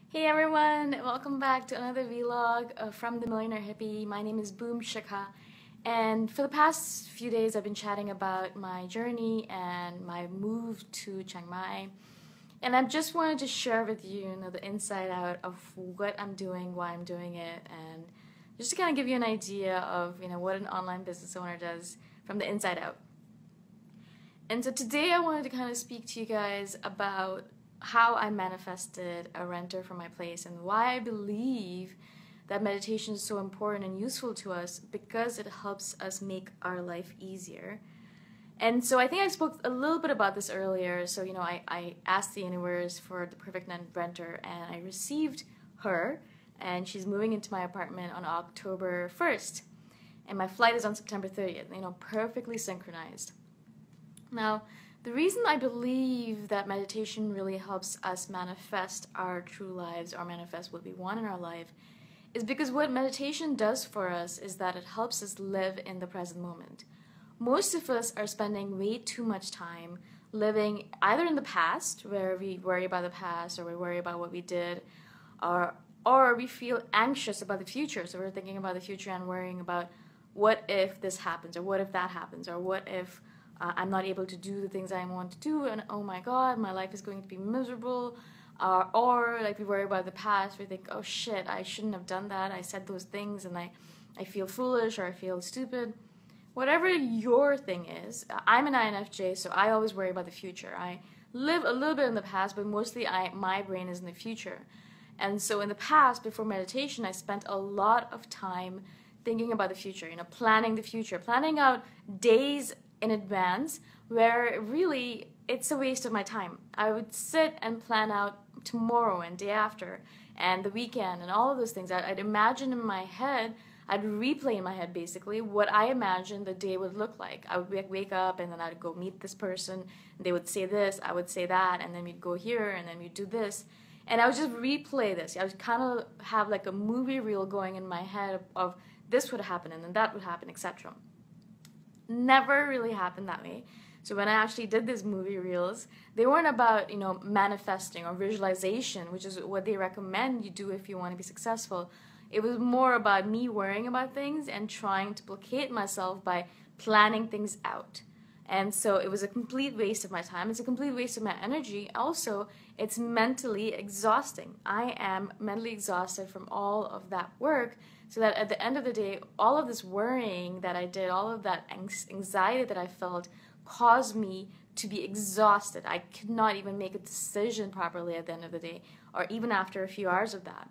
Hey everyone, welcome back to another vlog from the Millionaire Hippie. My name is Shikha, and for the past few days I've been chatting about my journey and my move to Chiang Mai. And I just wanted to share with you, the inside out of what I'm doing, why I'm doing it, and just to kind of give you an idea of what an online business owner does from the inside out. And so today I wanted to kind of speak to you guys about how I manifested a renter for my place and why I believe that meditation is so important and useful to us because it helps us make our life easier. And so I think I spoke a little bit about this earlier. So, I asked the universe for the perfect renter and I received her, and she's moving into my apartment on October 1st. And my flight is on September 30th, perfectly synchronized. Now, the reason I believe that meditation really helps us manifest our true lives or manifest what we want in our life is because what meditation does for us is that it helps us live in the present moment. Most of us are spending way too much time living either in the past, where we worry about the past or we worry about what we did, or we feel anxious about the future. So we're thinking about the future and worrying about what if this happens, or what if that happens, or what if I'm not able to do the things I want to do, and oh my god, my life is going to be miserable. Or like we worry about the past, we think, oh shit, I shouldn't have done that, I said those things and I feel foolish or I feel stupid. Whatever your thing is, I'm an INFJ, so I always worry about the future. I live a little bit in the past, but mostly my brain is in the future. And so in the past, before meditation, I spent a lot of time thinking about the future, planning the future, planning out days in advance, where really it's a waste of my time. I would sit and plan out tomorrow and day after and the weekend and all of those things. I'd imagine in my head, I'd replay in my head basically what I imagined the day would look like. I would wake up and then I'd go meet this person, and they would say this, I would say that, and then we'd go here and then we'd do this. And I would just replay this. I would kind of have like a movie reel going in my head of this would happen and then that would happen, etc. Never really happened that way. So when I actually did these movie reels, they weren't about, manifesting or visualization, which is what they recommend you do if you want to be successful. It was more about me worrying about things and trying to placate myself by planning things out. And so it was a complete waste of my time. It's a complete waste of my energy. Also, it's mentally exhausting. I am mentally exhausted from all of that work, so that at the end of the day, all of this worrying that I did, all of that anxiety that I felt caused me to be exhausted. I could not even make a decision properly at the end of the day, or even after a few hours of that.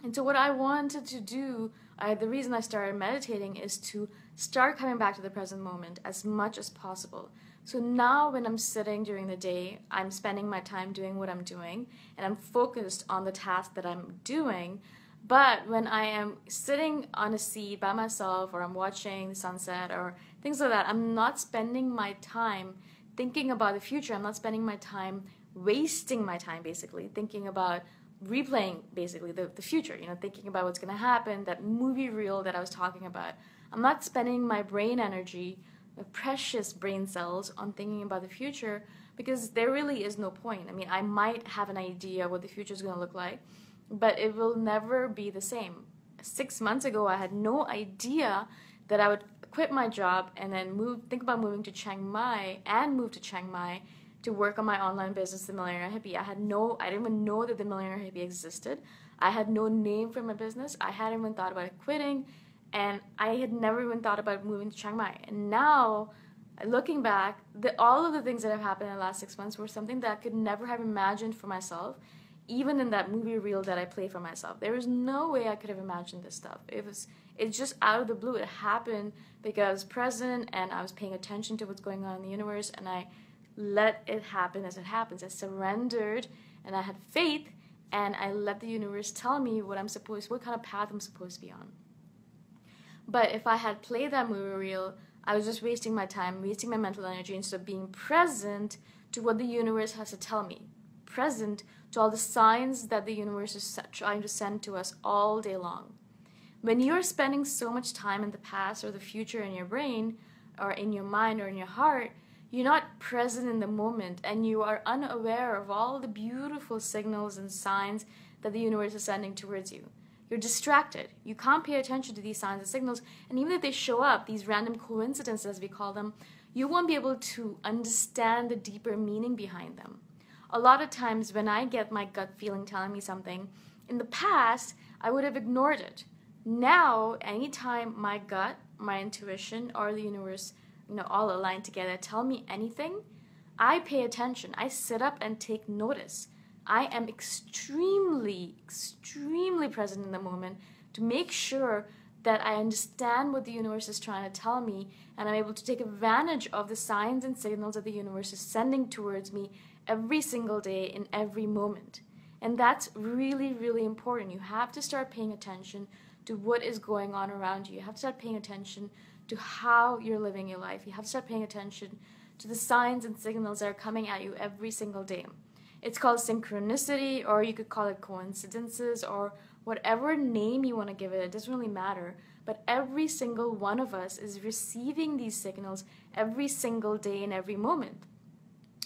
And so what I wanted to do, the reason I started meditating, is to start coming back to the present moment as much as possible. So now when I'm sitting during the day, I'm spending my time doing what I'm doing, and I'm focused on the task that I'm doing. But when I am sitting on a seat by myself, or I'm watching the sunset or things like that, I'm not spending my time thinking about the future. I'm not spending my time wasting my time basically thinking about replaying basically the future, thinking about what's going to happen, that movie reel that I was talking about. I'm not spending my brain energy, my precious brain cells, on thinking about the future, because there really is no point. I might have an idea what the future is going to look like, but it will never be the same. 6 months ago, I had no idea that I would quit my job and then think about moving to Chiang Mai and move to Chiang Mai to work on my online business, the Millionaire Hippie. I didn't even know that the Millionaire Hippie existed. I had no name for my business. I hadn't even thought about quitting, and I had never even thought about moving to Chiang Mai. And now, looking back, all of the things that have happened in the last 6 months were something that I could never have imagined for myself, even in that movie reel that I play for myself. There was no way I could have imagined this stuff. It's just out of the blue. It happened because I was present and I was paying attention to what's going on in the universe, and I let it happen as it happens. I surrendered and I had faith, and I let the universe tell me what kind of path I'm supposed to be on. But if I had played that movie reel, I was just wasting my time, wasting my mental energy, instead of being present to what the universe has to tell me. Present to all the signs that the universe is trying to send to us all day long. When you're spending so much time in the past or the future in your brain, or in your mind or in your heart, you're not present in the moment, and you are unaware of all the beautiful signals and signs that the universe is sending towards you. You're distracted. You can't pay attention to these signs and signals, and even if they show up, these random coincidences, as we call them, you won't be able to understand the deeper meaning behind them. A lot of times when I get my gut feeling telling me something, in the past, I would have ignored it. Now, anytime my gut, my intuition, or the universe, all aligned together, tell me anything, I pay attention. I sit up and take notice. I am extremely, extremely present in the moment to make sure that I understand what the universe is trying to tell me, and I'm able to take advantage of the signs and signals that the universe is sending towards me every single day in every moment. And that's really, really important. You have to start paying attention to what is going on around you. You have to start paying attention to how you're living your life. You have to start paying attention to the signs and signals that are coming at you every single day. It's called synchronicity, or you could call it coincidences, or whatever name you want to give it. It doesn't really matter. But every single one of us is receiving these signals every single day in every moment.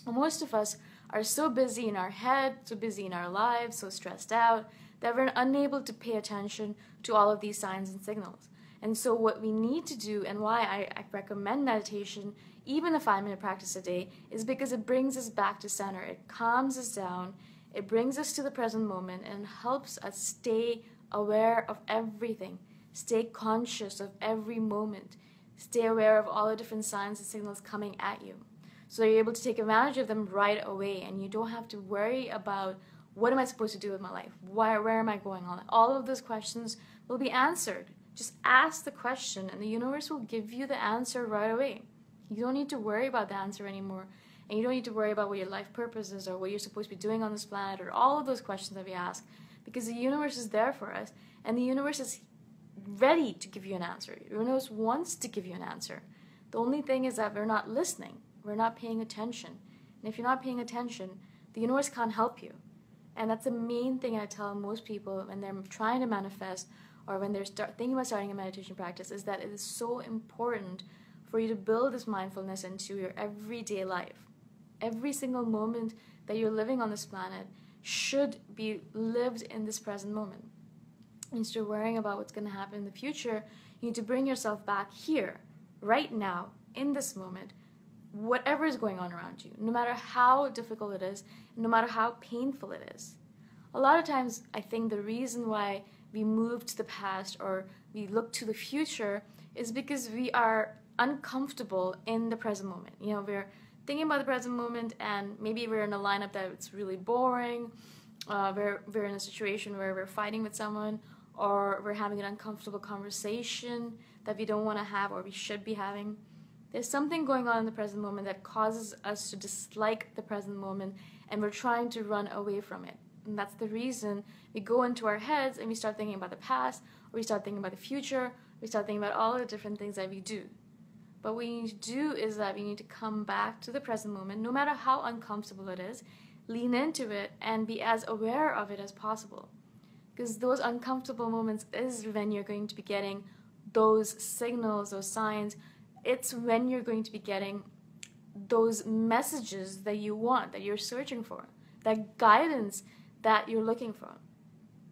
Most of us are so busy in our head, so busy in our lives, so stressed out, that we're unable to pay attention to all of these signs and signals. And so what we need to do, and why I recommend meditation, even a 5-minute practice a day, is because it brings us back to center. It calms us down, it brings us to the present moment, and helps us stay aware of everything, stay conscious of every moment, stay aware of all the different signs and signals coming at you. So you're able to take advantage of them right away, and you don't have to worry about, what am I supposed to do with my life? Where am I going on? All of those questions will be answered. Just ask the question, and the universe will give you the answer right away. You don't need to worry about the answer anymore, and you don't need to worry about what your life purpose is, or what you're supposed to be doing on this planet, or all of those questions that we ask, because the universe is there for us, and the universe is ready to give you an answer. The universe wants to give you an answer. The only thing is that we're not listening. We're not paying attention. And if you're not paying attention, the universe can't help you. And that's the main thing I tell most people when they're trying to manifest, or when they're thinking about starting a meditation practice, is that it is so important for you to build this mindfulness into your everyday life. Every single moment that you're living on this planet should be lived in this present moment. Instead of worrying about what's going to happen in the future, you need to bring yourself back here, right now, in this moment, whatever is going on around you, no matter how difficult it is, no matter how painful it is. A lot of times, I think the reason why we move to the past or we look to the future is because we are uncomfortable in the present moment. We're thinking about the present moment, and maybe we're in a lineup that it's really boring, we're in a situation where we're fighting with someone, or we're having an uncomfortable conversation that we don't want to have or we should be having. There's something going on in the present moment that causes us to dislike the present moment, and we're trying to run away from it. And that's the reason we go into our heads and we start thinking about the past, or we start thinking about the future, we start thinking about all the different things that we do. But what we need to do is that we need to come back to the present moment, no matter how uncomfortable it is, lean into it and be as aware of it as possible. Because those uncomfortable moments is when you're going to be getting those signals, those signs. It's when you're going to be getting those messages that you want, that you're searching for, that guidance that you're looking for.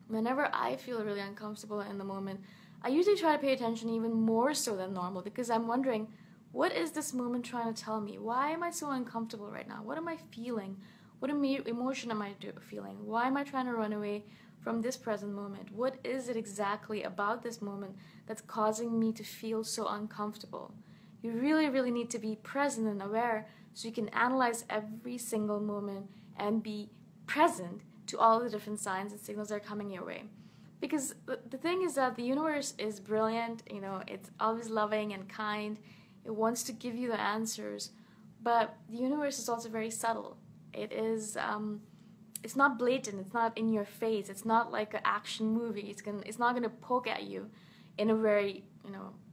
Whenever I feel really uncomfortable in the moment, I usually try to pay attention even more so than normal, because I'm wondering, what is this moment trying to tell me? Why am I so uncomfortable right now? What am I feeling? What emotion am I feeling? Why am I trying to run away from this present moment? What is it exactly about this moment that's causing me to feel so uncomfortable? You really, really need to be present and aware so you can analyze every single moment and be present to all the different signs and signals that are coming your way. Because the thing is that the universe is brilliant, it's always loving and kind. It wants to give you the answers, but the universe is also very subtle. It is, it's not blatant, it's not in your face, it's not like an action movie. It's not gonna poke at you in a very,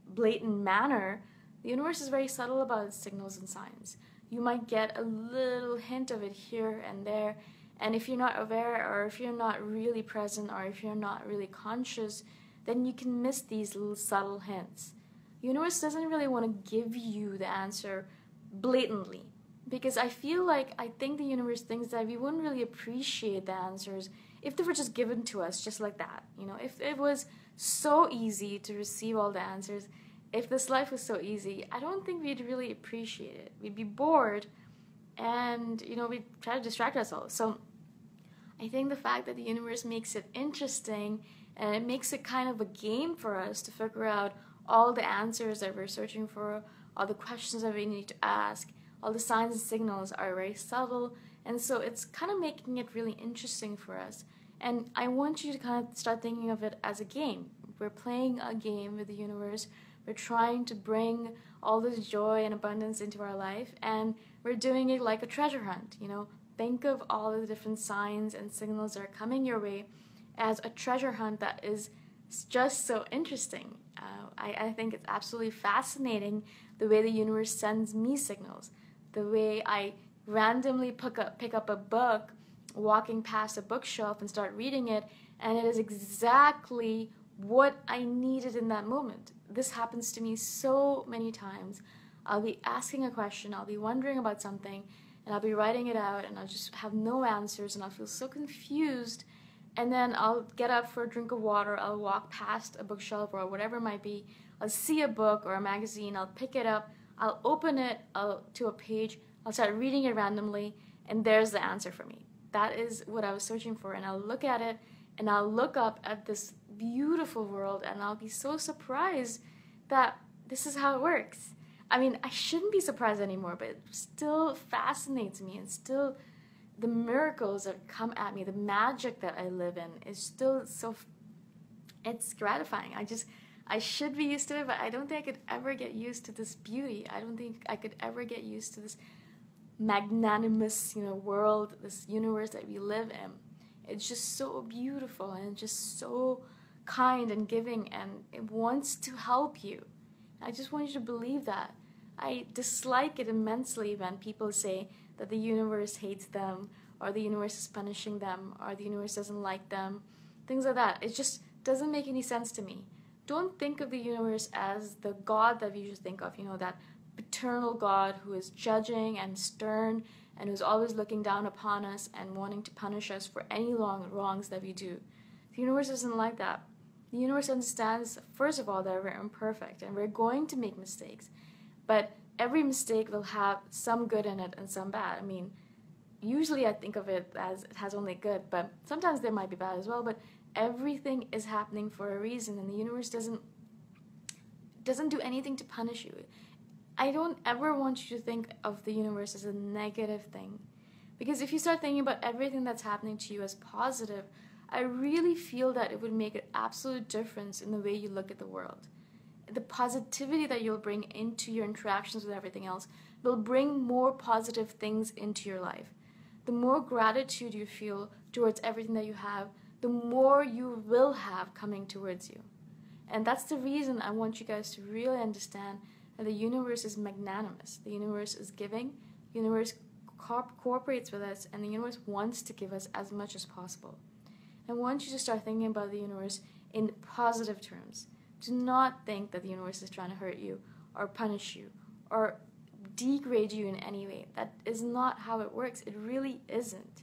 blatant manner. The universe is very subtle about its signals and signs. You might get a little hint of it here and there, and if you're not aware, or if you're not really present, or if you're not really conscious, then you can miss these little subtle hints. The universe doesn't really want to give you the answer blatantly. because I think the universe thinks that we wouldn't really appreciate the answers if they were just given to us just like that. If it was so easy to receive all the answers, if this life was so easy, I don't think we'd really appreciate it. We'd be bored, and we'd try to distract ourselves. So I think the fact that the universe makes it interesting, and it makes it kind of a game for us to figure out all the answers that we're searching for, all the questions that we need to ask, all the signs and signals are very subtle, and so it's kind of making it really interesting for us. And I want you to kind of start thinking of it as a game. We're playing a game with the universe. We're trying to bring all this joy and abundance into our life, and we're doing it like a treasure hunt. Think of all the different signs and signals that are coming your way as a treasure hunt that is just so interesting. I think it's absolutely fascinating the way the universe sends me signals, the way I randomly pick up a book, walking past a bookshelf and start reading it, and it is exactly what I needed in that moment. This happens to me so many times. I'll be asking a question, I'll be wondering about something, and I'll be writing it out, and I'll just have no answers, and I'll feel so confused, and then I'll get up for a drink of water, I'll walk past a bookshelf or whatever it might be, I'll see a book or a magazine, I'll pick it up, I'll open it to a page, I'll start reading it randomly, and there's the answer for me. That is what I was searching for, and I'll look at it, and I'll look up at this beautiful world, and I'll be so surprised that this is how it works. I mean, I shouldn't be surprised anymore, but it still fascinates me, and still the miracles that come at me, the magic that I live in is still it's gratifying. I should be used to it, but I don't think I could ever get used to this beauty. I don't think I could ever get used to this magnanimous, world, this universe that we live in. It's just so beautiful and just so kind and giving, and it wants to help you. I just want you to believe that. I dislike it immensely when people say that the universe hates them, or the universe is punishing them, or the universe doesn't like them, things like that. It just doesn't make any sense to me. Don't think of the universe as the God that we usually think of, that paternal God who is judging and stern and who's always looking down upon us and wanting to punish us for any wrongs that we do. The universe isn't like that. The universe understands, first of all, that we're imperfect and we're going to make mistakes. But every mistake will have some good in it and some bad. I mean, usually I think of it as it has only good, but sometimes there might be bad as well. But everything is happening for a reason, and the universe doesn't do anything to punish you. I don't ever want you to think of the universe as a negative thing. Because if you start thinking about everything that's happening to you as positive, I really feel that it would make an absolute difference in the way you look at the world. The positivity that you'll bring into your interactions with everything else will bring more positive things into your life. The more gratitude you feel towards everything that you have, the more you will have coming towards you. And that's the reason I want you guys to really understand that the universe is magnanimous. The universe is giving. The universe cooperates with us, and the universe wants to give us as much as possible. I want you to start thinking about the universe in positive terms. Do not think that the universe is trying to hurt you or punish you or degrade you in any way. That is not how it works. It really isn't.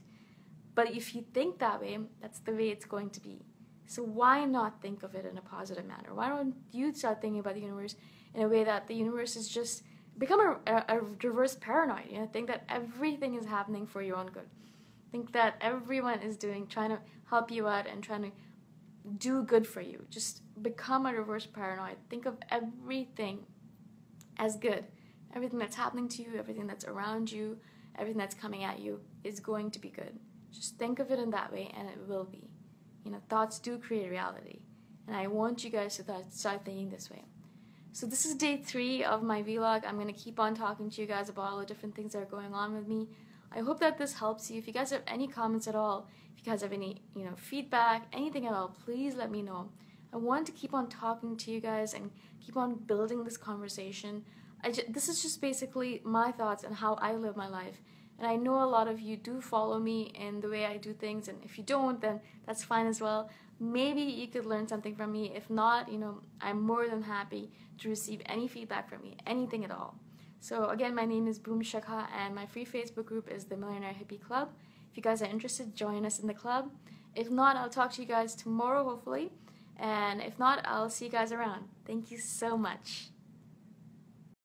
But if you think that way, that's the way it's going to be. So why not think of it in a positive manner? Why don't you start thinking about the universe in a way that the universe is just become a reverse paranoid? Think that everything is happening for your own good. Think that everyone is trying to help you out and trying to do good for you. Just become a reverse paranoid. Think of everything as good. Everything that's happening to you, everything that's around you, everything that's coming at you is going to be good. Just think of it in that way, and it will be. Thoughts do create reality. And I want you guys to start thinking this way. So this is day 3 of my vlog. I'm going to keep on talking to you guys about all the different things that are going on with me. I hope that this helps you. If you guys have any comments at all, if you guys have any feedback, anything at all, please let me know. I want to keep on talking to you guys and keep on building this conversation. This is just basically my thoughts and how I live my life. And I know a lot of you do follow me in the way I do things, and if you don't, then that's fine as well. Maybe you could learn something from me. If not, I'm more than happy to receive any feedback from me, anything at all. So again, my name is Shikha, and my free Facebook group is the Millionaire Hippie Club. If you guys are interested, join us in the club. If not, I'll talk to you guys tomorrow, hopefully. And if not, I'll see you guys around. Thank you so much.